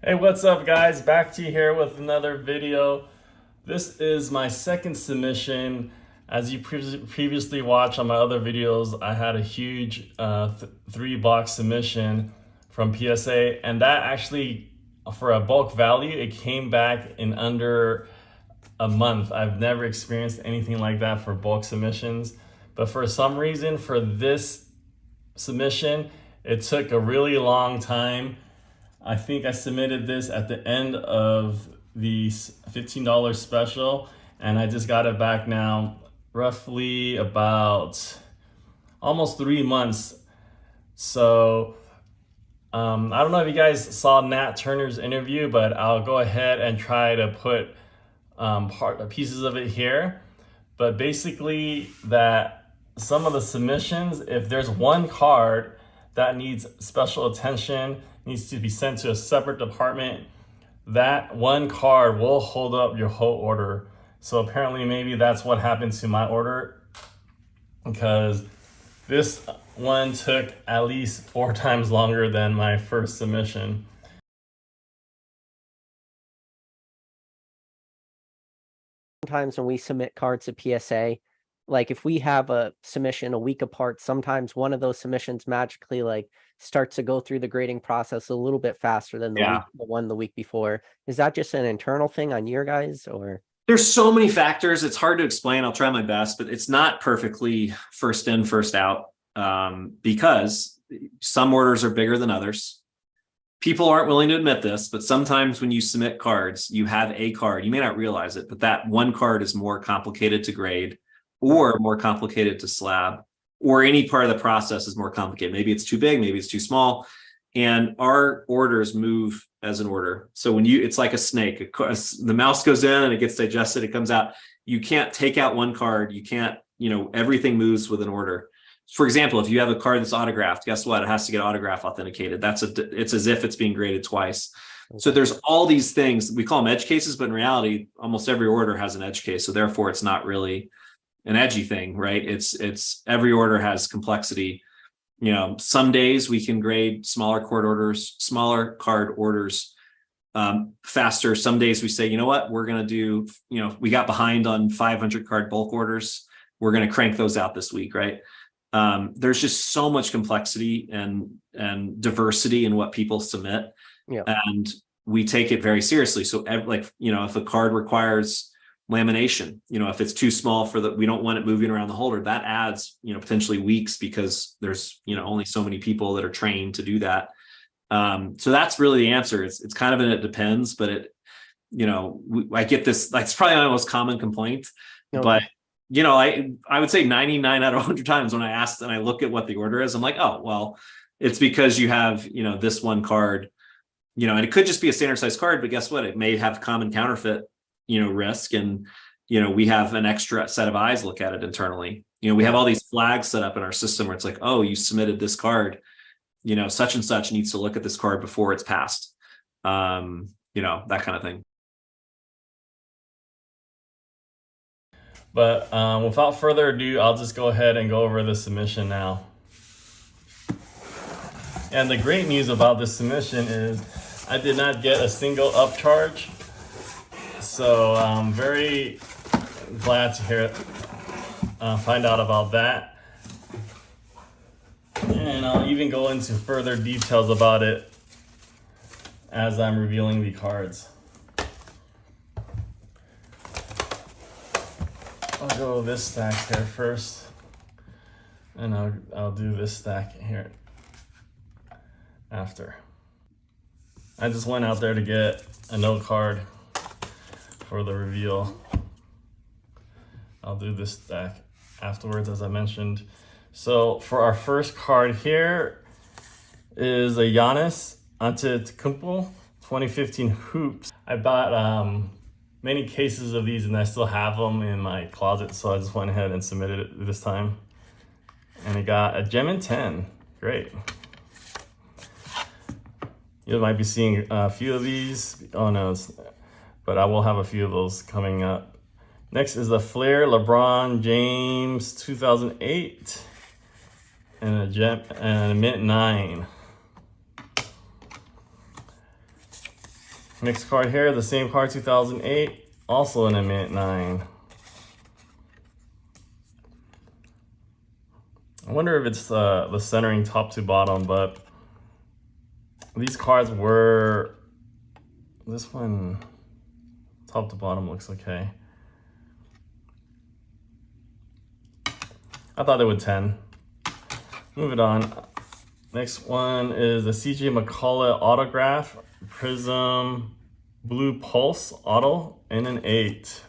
Hey, what's up guys? Back to you here with another video. This is my second submission. As you previously watched on my other videos, I had a huge 3-box submission from PSA, and that actually, for a bulk value, it came back in under a month. I've never experienced anything like that for bulk submissions, but for some reason, for this submission, it took a really long time. I think I submitted this at the end of the $15 special, and I just got it back now, roughly about almost 3 months. So I don't know if you guys saw Nat Turner's interview, but I'll go ahead and try to put pieces of it here. But basically, that some of the submissions, if there's one card that needs special attention, needs to be sent to a separate department, that one card will hold up your whole order. So apparently maybe that's what happened to my order, because this one took at least 4 times longer than my first submission. Sometimes when we submit cards to PSA, like if we have a submission a week apart, sometimes one of those submissions magically starts to go through the grading process a little bit faster than the one the week before. Is that just an internal thing on your guys, or? There's so many factors. It's hard to explain. I'll try my best, but it's not perfectly first in, first out, because some orders are bigger than others. People aren't willing to admit this, but sometimes when you submit cards, you have a card. You may not realize it, but that one card is more complicated to grade or more complicated to slab, or any part of the process is more complicated. Maybe it's too big, maybe it's too small. And our orders move as an order. So when it's like a snake, the mouse goes in and it gets digested, it comes out. You can't take out one card. You can't, everything moves with an order. For example, if you have a card that's autographed, guess what? It has to get autograph authenticated. It's as if it's being graded twice. Okay. So there's all these things. We call them edge cases, but in reality, almost every order has an edge case. So therefore, it's not really an edgy thing, right? It's every order has complexity. Some days we can grade smaller card orders faster. Some days we say, you know what, we're going to do, we got behind on 500 card bulk orders. We're going to crank those out this week, right? There's just so much complexity and diversity in what people submit. Yeah. And we take it very seriously. So if a card requires lamination, if it's too small we don't want it moving around the holder, that adds, potentially weeks, because there's, only so many people that are trained to do that. So that's really the answer. It's kind of it depends, but I get this, it's probably my most common complaint, but I would say 99 out of 100 times when I ask and I look at what the order is, I'm like, oh, well, it's because you have, this one card, and it could just be a standard size card, but guess what? It may have common counterfeit, risk. And, we have an extra set of eyes look at it internally. We have all these flags set up in our system where it's like, oh, you submitted this card, such and such needs to look at this card before it's passed. That kind of thing. But without further ado, I'll just go ahead and go over the submission now. And the great news about this submission is I did not get a single upcharge. So I'm very glad to find out about that. And I'll even go into further details about it as I'm revealing the cards. I'll go this stack here first, and I'll do this stack here after. I just went out there to get a note card for the reveal. I'll do this stack afterwards, as I mentioned. So for our first card here is a Giannis Antetokounmpo 2015 Hoops. I bought many cases of these and I still have them in my closet, so I just went ahead and submitted it this time. And it got a gem in 10. Great. You might be seeing a few of these. Oh no, but I will have a few of those coming up. Next is the Flair LeBron James 2008 and a gem and a mint 9. Next card here, the same card, 2008, also in a mint 9. I wonder if it's the centering top to bottom, but these cards were, this one, top to bottom looks okay. I thought it would 10. Move it on. Next one is the CJ McCullough autograph, Prism Blue Pulse Auto in an 8.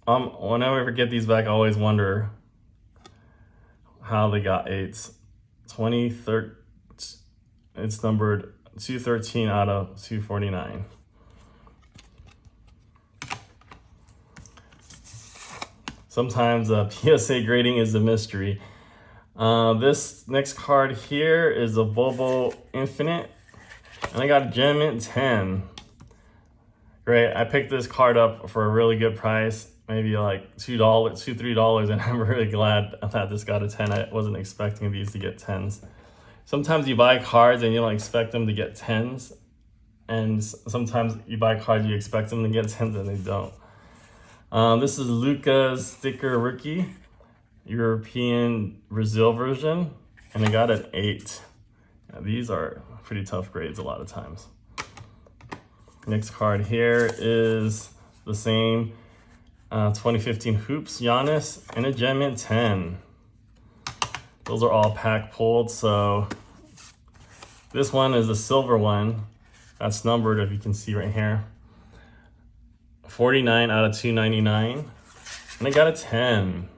Whenever I ever get these back, I always wonder how they got 8s. 2013, it's numbered 213 out of 249. Sometimes PSA grading is a mystery. This next card here is a Bobo Infinite, and I got a Gem Mint 10. Great, I picked this card up for a really good price, maybe like $2, $3, and I'm really glad that this got a 10. I wasn't expecting these to get 10s. Sometimes you buy cards and you don't expect them to get 10s, and sometimes you buy cards you expect them to get 10s and they don't. This is Luca's Sticker Rookie, European Brazil version, and I got an 8. Yeah, these are pretty tough grades a lot of times. Next card here is the same 2015 Hoops Giannis and a Gem Mint 10. Those are all pack pulled, so this one is a silver one. That's numbered, if you can see right here. 49 out of 299, and I got a 10.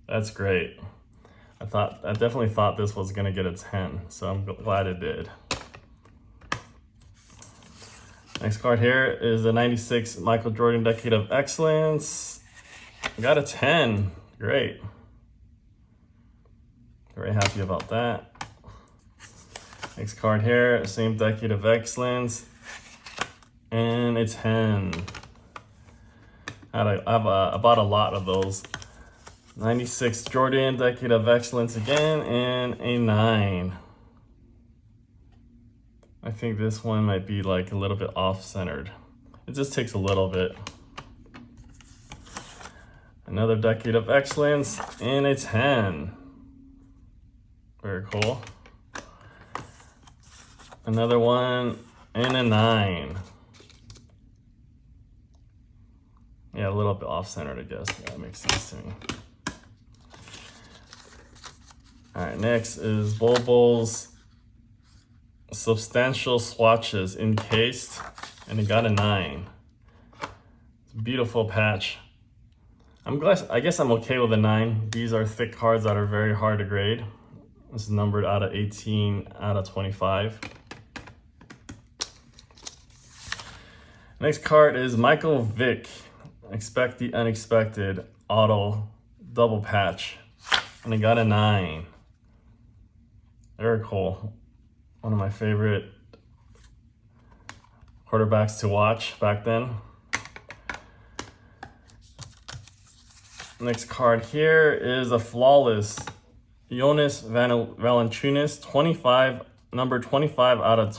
That's great. I definitely thought this was gonna get a 10, so I'm glad it did. Next card here is the 96 Michael Jordan Decade of Excellence. I got a 10. Great. Very happy about that. Next card here, same Decade of Excellence, and a 10. I bought a lot of those. 96 Jordan Decade of Excellence again, and a 9. I think this one might be like a little bit off-centered. It just takes a little bit. Another Decade of Excellence, and a 10. Very cool. Another one, and a 9. Yeah, a little bit off-centered, I guess. Yeah, that makes sense to me. All right, next is Bobo's Substantial Swatches encased, and it got a 9. It's a beautiful patch. I guess I'm okay with a 9. These are thick cards that are very hard to grade. This is numbered out of 18 out of 25. Next card is Michael Vick. Expect the Unexpected Auto Double Patch, and I got a 9. Very cool. One of my favorite quarterbacks to watch back then. Next card here is a flawless Jonas Valanciunas, number 25 out of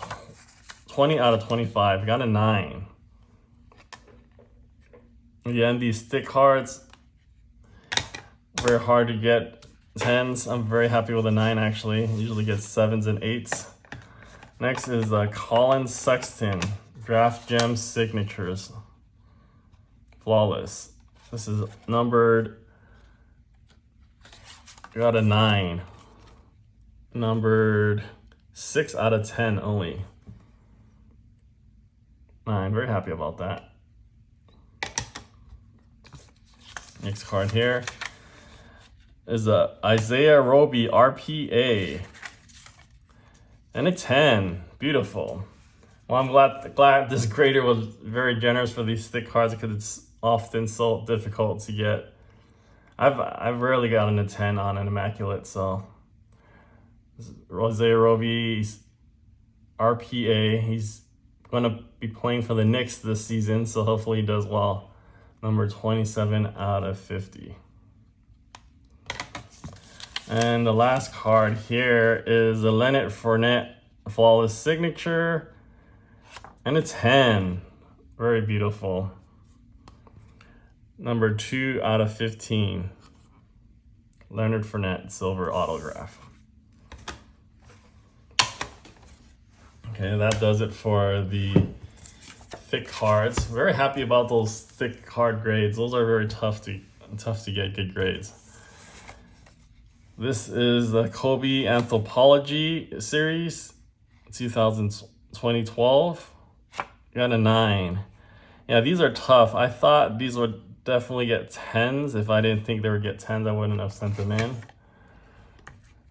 20 out of 25. Got a 9. Again, these thick cards, very hard to get 10s. I'm very happy with a 9 actually. Usually get 7s and 8s. Next is Colin Sexton, Draft Gem Signatures. Flawless. This is numbered, got a 9. Numbered 6 out of 10 only. 9, very happy about that. Next card here is a Isaiah Roby RPA. And a 10, beautiful. Well, I'm glad this grader was very generous for these thick cards because it's often so difficult to get. I've rarely gotten a 10 on an Immaculate, so Isaiah Roby RPA. He's gonna be playing for the Knicks this season, so hopefully he does well. Number 27 out of 50. And the last card here is a Leonard Fournette Flawless Signature. And a 10. Very beautiful. Number 2 out of 15. Leonard Fournette Silver Autograph. Okay, that does it for the thick cards. Very happy about those thick card grades. Those are very tough to get good grades. This is the Kobe Anthropology Series, 2012. Got a 9. Yeah, these are tough. I thought these would definitely get 10s. If I didn't think they would get 10s, I wouldn't have sent them in.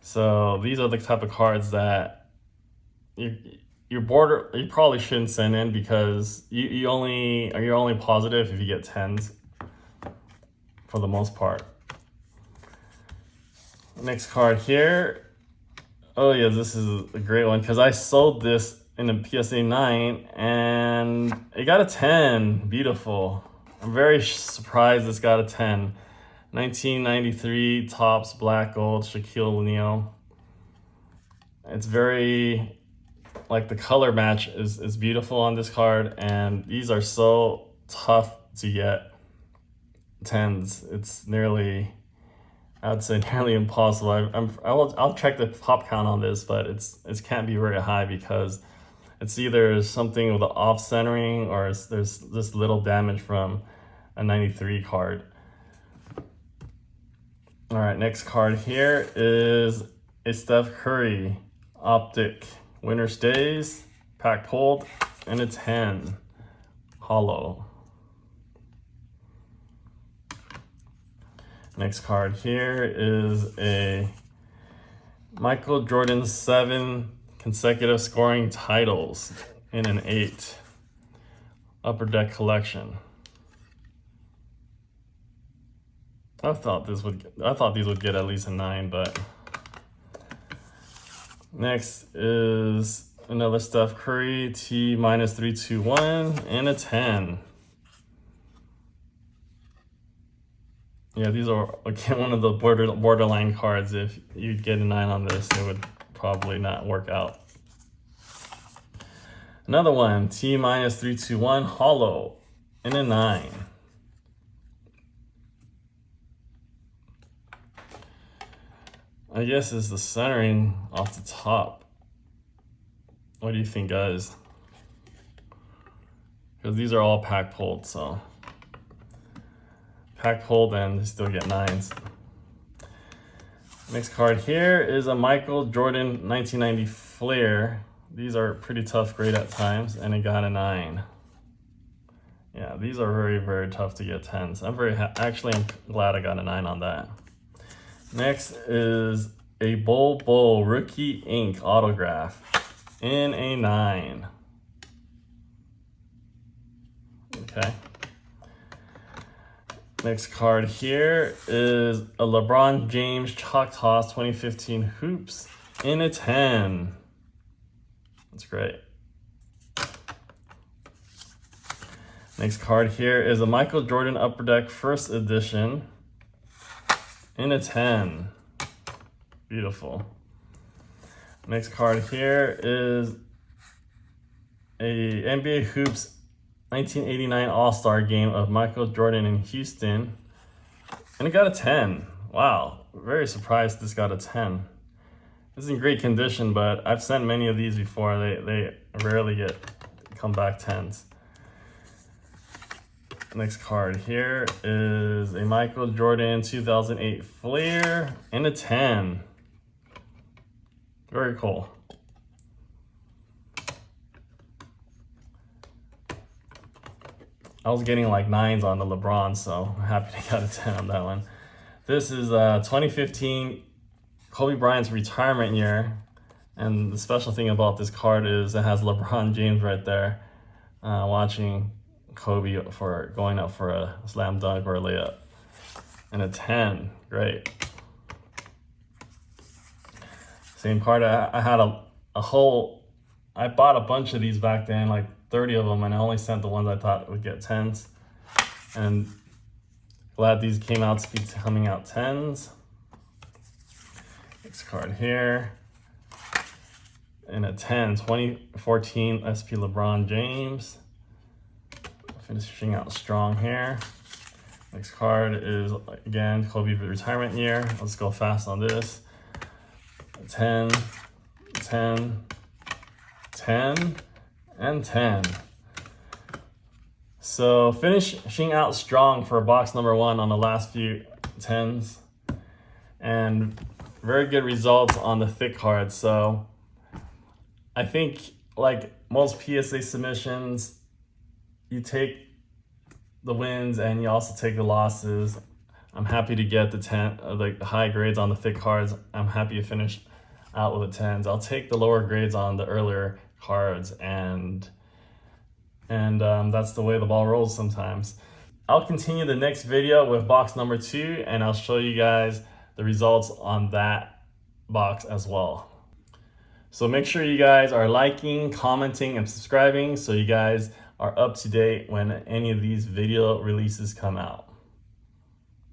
So these are the type of cards that you probably shouldn't send in, because you're only positive if you get 10s for the most part. Next card here. Oh yeah, this is a great one, because I sold this in a PSA 9 and it got a 10. Beautiful. I'm very surprised this got a 10. 1993 Topps Black Gold Shaquille O'Neal. It's very, like, the color match is beautiful on this card, and these are so tough to get 10s. It's nearly, I'd say nearly impossible. I'll check the pop count on this, but it can't be very high, because it's either something with the off centering or there's this little damage from a 93 card. All right, next card here is a Steph Curry Optic Winner's Days pack pulled, and a 10 hollow. Next card here is a Michael Jordan 7 consecutive scoring titles in an 8 Upper Deck Collection. I thought these would get at least a 9, but next is another Steph Curry T-321 and a 10. Yeah, these are, again, one of the borderline cards. If you'd get a 9 on this, it would probably not work out. Another one, T-321 hollow and a 9. I guess it's the centering off the top. What do you think, guys? Because these are all pack pulled, so pack pulled and they still get 9s. Next card here is a Michael Jordan 1990 Flair. These are pretty tough grade at times, and it got a 9. Yeah, these are very, very tough to get 10s. I'm glad I got a 9 on that. Next is a Bol Rookie Ink autograph in a 9. Okay. Next card here is a LeBron James Choctaws 2015 Hoops in a 10. That's great. Next card here is a Michael Jordan Upper Deck First Edition in a 10. Beautiful. Next card here is a NBA Hoops 1989 All-Star Game of Michael Jordan in Houston, and it got a 10. Wow, very surprised this got a 10. This is in great condition, but I've sent many of these before. They rarely come back 10s. Next card here is a Michael Jordan 2008 Flair and a 10. Very cool. I was getting like 9s on the LeBron, so I'm happy to get a 10 on that one. This is 2015 Kobe Bryant's retirement year. And the special thing about this card is it has LeBron James right there watching Kobe for going up for a slam dunk or a layup. And a 10, great. Same card. I had I bought a bunch of these back then, like 30 of them, and I only sent the ones I thought would get 10s. And glad these came out to be coming out 10s. Next card here. And a 10, 2014 SP LeBron James. Finishing out strong here. Next card is, again, Kobe retirement year. Let's go fast on this. 10, 10, 10, and 10. So finishing out strong for box number 1 on the last few 10s. And very good results on the thick cards. So I think, like most PSA submissions, you take the wins and you also take the losses. I'm happy to get the high grades on the thick cards. I'm happy to finish out with the 10s. I'll take the lower grades on the earlier cards, and that's the way the ball rolls sometimes. I'll continue the next video with box number 2, and I'll show you guys the results on that box as well. So make sure you guys are liking, commenting, and subscribing so you guys are up to date when any of these video releases come out.